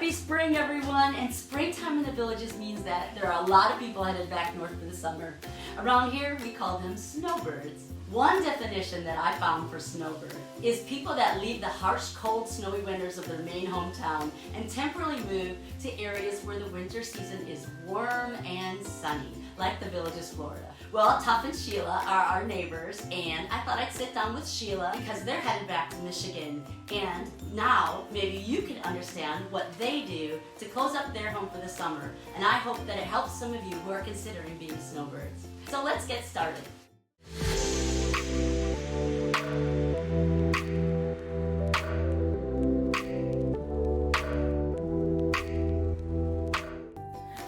Happy spring, everyone! And springtime in the Villages means that there are a lot of people headed back north for the summer. Around here, we call them snowbirds. One definition that I found for snowbird is people that leave the harsh, cold, snowy winters of their main hometown and temporarily move to areas where the winter season is warm and sunny, like the Villages, Florida. Well, Tuff and Sheila are our neighbors, and I thought I'd sit down with Sheila because they're headed back to Michigan. And now, maybe you can understand what they do to close up their home for the summer. And I hope that it helps some of you who are considering being snowbirds. So let's get started.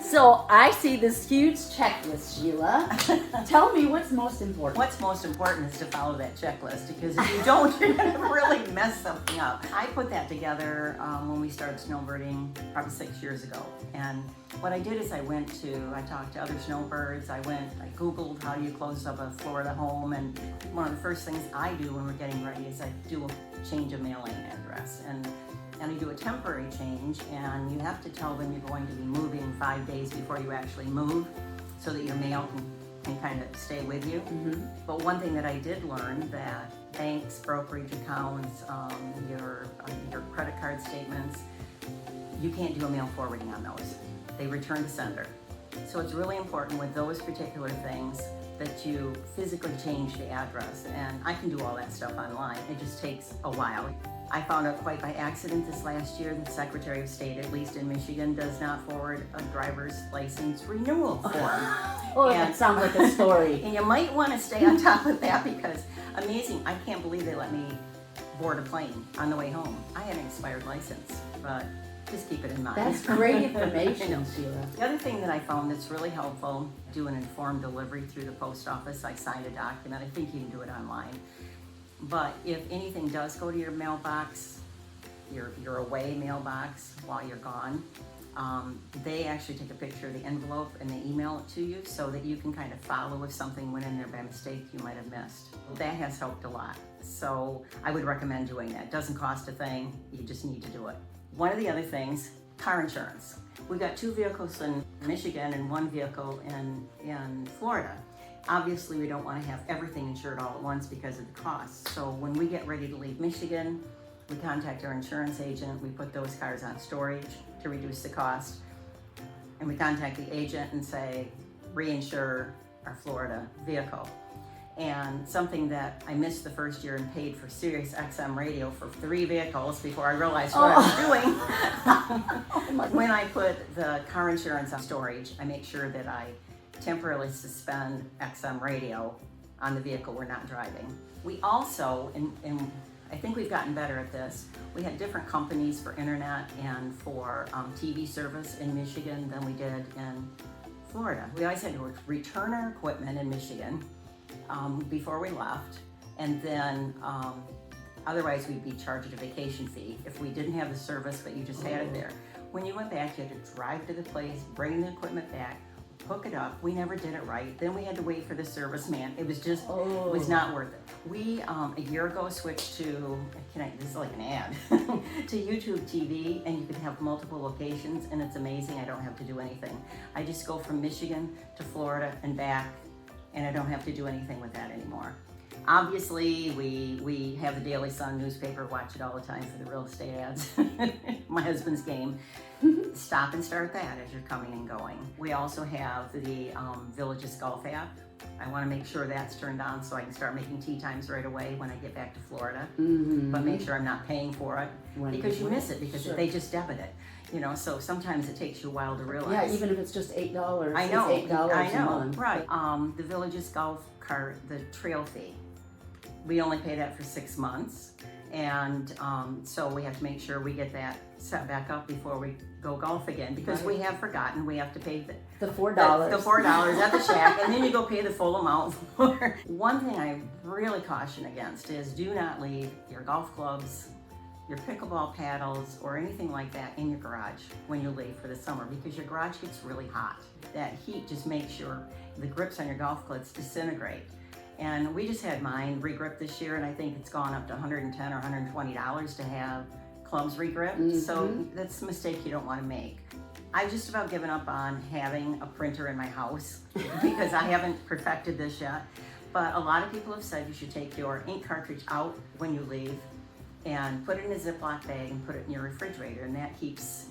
So I see this huge checklist, Sheila. Tell me what's most important. What's most important is to follow that checklist, because if you don't, you're going to really mess something up. I put that together when we started snowbirding probably 6 years ago. And what I did is I talked to other snowbirds. I Googled how do you close up a Florida home. And one of the first things I do when we're getting ready is I do a change of mailing address. And I do a temporary change, and you have to tell them you're going to be moving 5 days before you actually move so that your mail can kind of stay with you. Mm-hmm. But one thing that I did learn, that banks, brokerage accounts, your credit card statements, you can't do a mail forwarding on those. They return to sender. So it's really important with those particular things that you physically change the address, and I can do all that stuff online. It just takes a while. I found out quite by accident this last year that the Secretary of State, at least in Michigan, does not forward a driver's license renewal form. Oh, that sounds like a story. And you might want to stay on top of that, because amazing, I can't believe they let me board a plane on the way home. I had an expired license, but just keep it in mind. That's great information, Sheila. The other thing that I found that's really helpful, do an informed delivery through the post office. I signed a document. I think you can do it online. But if anything does go to your mailbox, your away mailbox while you're gone, they actually take a picture of the envelope and they email it to you so that you can kind of follow if something went in there by mistake you might have missed. That has helped a lot. So I would recommend doing that. It doesn't cost a thing. You just need to do it. One of the other things, car insurance. We've got 2 vehicles in Michigan and 1 vehicle in Florida. Obviously, we don't want to have everything insured all at once because of the cost. So when we get ready to leave Michigan, we contact our insurance agent. We put those cars on storage to reduce the cost. And we contact the agent and say, reinsure our Florida vehicle. And something that I missed the first year and paid for Sirius XM radio for 3 vehicles before I realized what I was doing. When I put the car insurance on storage, I make sure that I temporarily suspend XM radio on the vehicle we're not driving. We also, and I think we've gotten better at this, we had different companies for internet and for TV service in Michigan than we did in Florida. We always had to return our equipment in Michigan before we left, and then otherwise we'd be charged a vacation fee if we didn't have the service but you just had it there. When you went back, you had to drive to the place, bring the equipment back, hook it up. We never did it right. Then we had to wait for the service man. It was just, it was not worth it. We, a year ago, switched to, this is like an ad, to YouTube TV, and you can have multiple locations, and it's amazing. I don't have to do anything. I just go from Michigan to Florida and back, and I don't have to do anything with that anymore. Obviously, we have the Daily Sun newspaper, watch it all the time for the real estate ads. My husband's game. Stop and start that as you're coming and going. We also have the Villages Golf app. I want to make sure that's turned on so I can start making tee times right away when I get back to Florida. Mm-hmm. But make sure I'm not paying for it because you miss it because they just debit it. You know, so sometimes it takes you a while to realize. Yeah, even if it's just $8. I know. It's $8 a month. Right. The Villages Golf cart, the trail fee. We only pay that for 6 months. And so we have to make sure we get that set back up before we go golf again, because we have forgotten we have to pay the $4. The $4 at the shack, and then you go pay the full amount for. One thing I really caution against is do not leave your golf clubs, your pickleball paddles, or anything like that in your garage when you leave for the summer, because your garage gets really hot. That heat just makes the grips on your golf clubs disintegrate. And we just had mine re-gripped this year, and I think it's gone up to $110 or $120 to have clumps regrip. So that's a mistake you don't want to make. I've just about given up on having a printer in my house because I haven't perfected this yet. But a lot of people have said you should take your ink cartridge out when you leave and put it in a Ziploc bag and put it in your refrigerator, and that keeps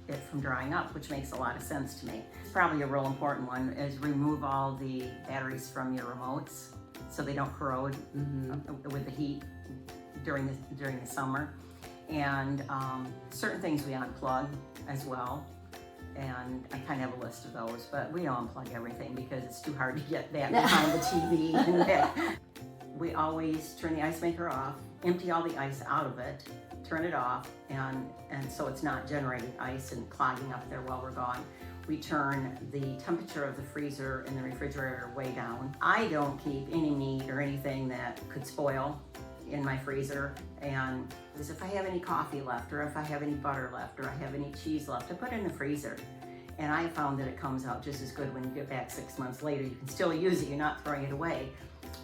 it from drying up, which makes a lot of sense to me. Probably a real important one is remove all the batteries from your remotes so they don't corrode with the heat during the summer. And certain things we unplug as well. And I kind of have a list of those, but we don't unplug everything because it's too hard to get that behind the TV. And that. We always turn the ice maker off, empty all the ice out of it, turn it off, and so it's not generating ice and clogging up there while we're gone. We turn the temperature of the freezer and the refrigerator way down. I don't keep any meat or anything that could spoil in my freezer, and because if I have any coffee left, or if I have any butter left, or I have any cheese left, I put it in the freezer. And I found that it comes out just as good when you get back 6 months later. You can still use it, you're not throwing it away.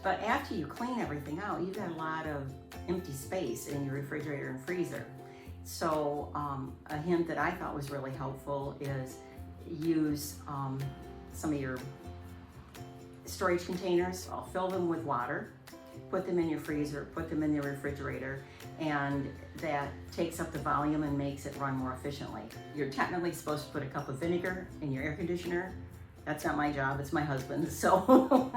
But after you clean everything out, you've got a lot of empty space in your refrigerator and freezer. So a hint that I thought was really helpful is use some of your storage containers. I'll fill them with water, put them in your freezer, put them in your refrigerator, and that takes up the volume and makes it run more efficiently. You're technically supposed to put a cup of vinegar in your air conditioner. That's not my job, it's my husband's. So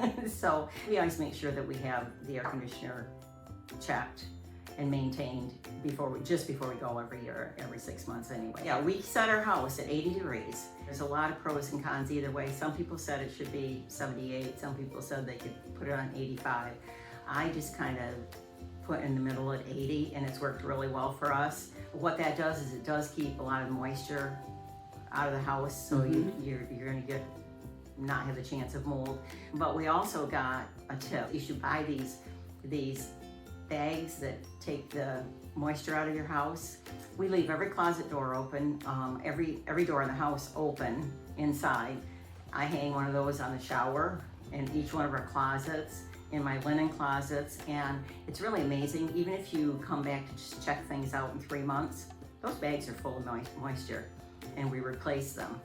we always make sure that we have the air conditioner checked and maintained just before we go every year, every 6 months anyway. Yeah, we set our house at 80 degrees. There's a lot of pros and cons either way. Some people said it should be 78. Some people said they could put it on 85. I just kind of put in the middle at 80, and it's worked really well for us. What that does is it does keep a lot of moisture out of the house, so you're going to not have the chance of mold. But we also got a tip. You should buy these bags that take the moisture out of your house. We leave every closet door open, every door in the house open inside. I hang one of those on the shower in each one of our closets, in my linen closets, and it's really amazing. Even if you come back to just check things out in 3 months, those bags are full of moisture, and we replace them.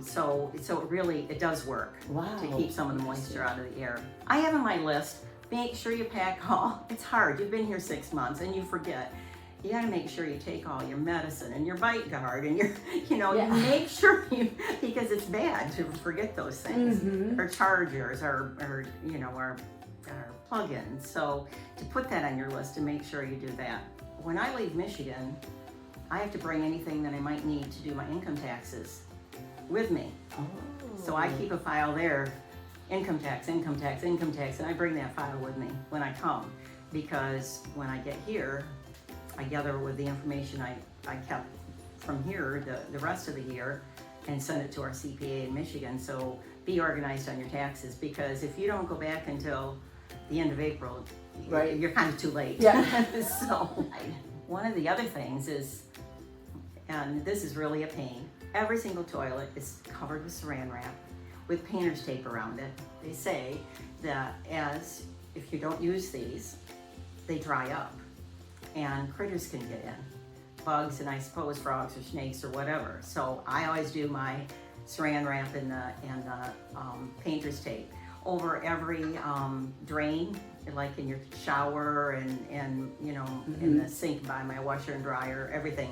So it does work to keep some of the moisture out of the air. I have on my list, make sure you pack all. It's hard. You've been here 6 months and you forget. You got to make sure you take all your medicine and your bite guard and you make sure because it's bad to forget those things. Our chargers, our plug-ins. So to put that on your list and make sure you do that. When I leave Michigan, I have to bring anything that I might need to do my income taxes with me. So I keep a file there, income tax, and I bring that file with me when I come, because when I get here, I gather with the information I kept from here the rest of the year and send it to our CPA in Michigan. So be organized on your taxes, because if you don't go back until the end of April, you're kind of too late. So one of the other things is, and this is really a pain, every single toilet is covered with saran wrap with painter's tape around it. They say that if you don't use these, they dry up and critters can get in, bugs, and I suppose frogs or snakes or whatever. So I always do my saran wrap and the painter's tape over every drain, like in your shower and in the sink by my washer and dryer, everything.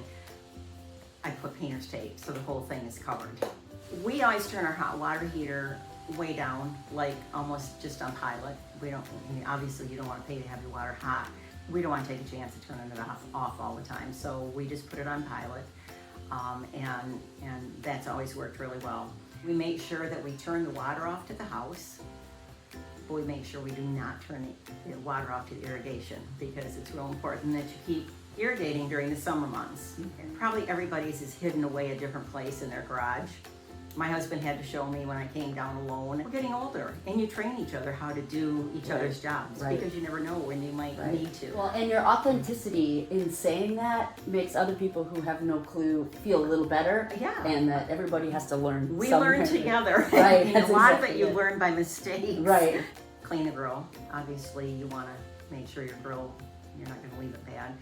I put painter's tape so the whole thing is covered. We always turn our hot water heater way down, like almost just on pilot. Obviously you don't want to pay to have your water hot. We don't want to take a chance of turning it off all the time. So we just put it on pilot, and that's always worked really well. We make sure that we turn the water off to the house, but we make sure we do not turn the water off to the irrigation, because it's real important that you keep irrigating during the summer months. And probably everybody's is hidden away a different place in their garage. My husband had to show me when I came down alone. We're getting older, and you train each other how to do each other's jobs, because you never know when you might need to. Well, and your authenticity in saying that makes other people who have no clue feel a little better. Yeah. And that everybody has to learn. We learn together. Right. And a lot of it you learn by mistakes. Right. Clean the grill. Obviously, you want to make sure your grill, you're not going to leave it bad.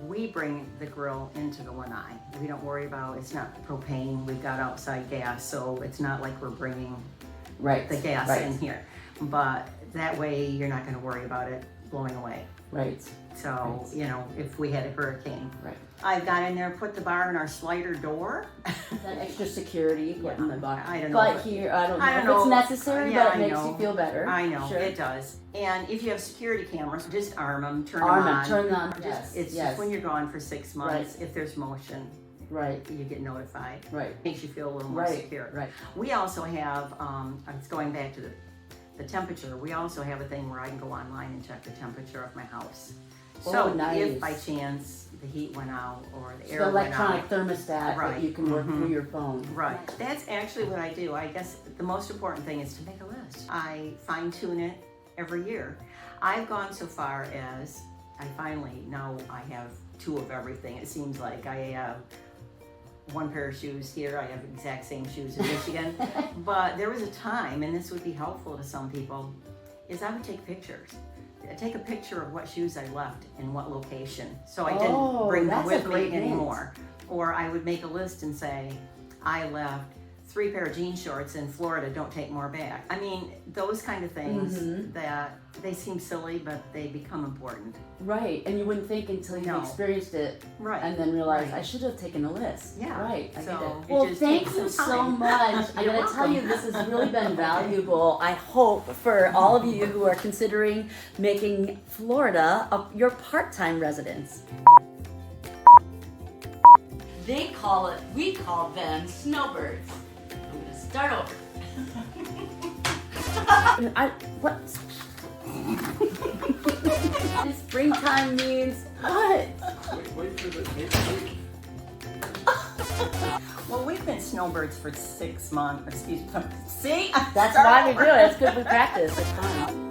we bring the grill into the lanai. We don't worry about, it's not propane, we've got outside gas, so it's not like we're bringing Right. the gas right. in here. But that way, you're not gonna worry about it blowing away. Right. So, Right. you know, if we had a hurricane. Right. I've got in there, put the bar in our slider door. That extra security put in the box. I don't know, But but- here, I don't know I don't if it's know. necessary, Yeah, but I it makes know. you feel better. I know, Sure. it does. And if you have security cameras, just arm them, turn Arm them them, on. turn them on. Just- Yes, It's yes. just when you're gone for 6 months, if there's motion, Right. you get notified. Right. Makes you feel a little more Right. secure. Right. We also have, it's going back to the temperature, we also have a thing where I can go online and check the temperature of my house. So Oh, nice. if by chance the heat went out or the air The went electronic out. thermostat that Right. you can work Mhm. through your phone. Right, that's actually what I do. I guess the most important thing is to make a list. I fine tune it every year. I've gone so far as I finally, now I have 2 of everything. It seems like I have 1 pair of shoes here. I have exact same shoes in Michigan. But there was a time, and this would be helpful to some people, is I would take pictures. I'd take a picture of what shoes I left in what location. So I didn't Oh, bring them that's a with me great hint. anymore. Or I would make a list and say, I left 3 pair of jean shorts in Florida, don't take more back. I mean, those kind of things Mhm. that they seem silly, but they become important. Right. And you wouldn't think until you No. experienced it Right. and then realize Right. I should have taken a list. Yeah. Right. I So, get it. it Well, just thank takes you some so time. much. I'm You're going to tell you welcome. this has really been valuable. I hope for all of you who are considering making Florida your part-time residence. We call them snowbirds. I'm gonna start over. What? Springtime means what? Wait for the Well, we've been snowbirds for 6 months. Excuse me. See? That's why we do it. It's good for practice. It's fun.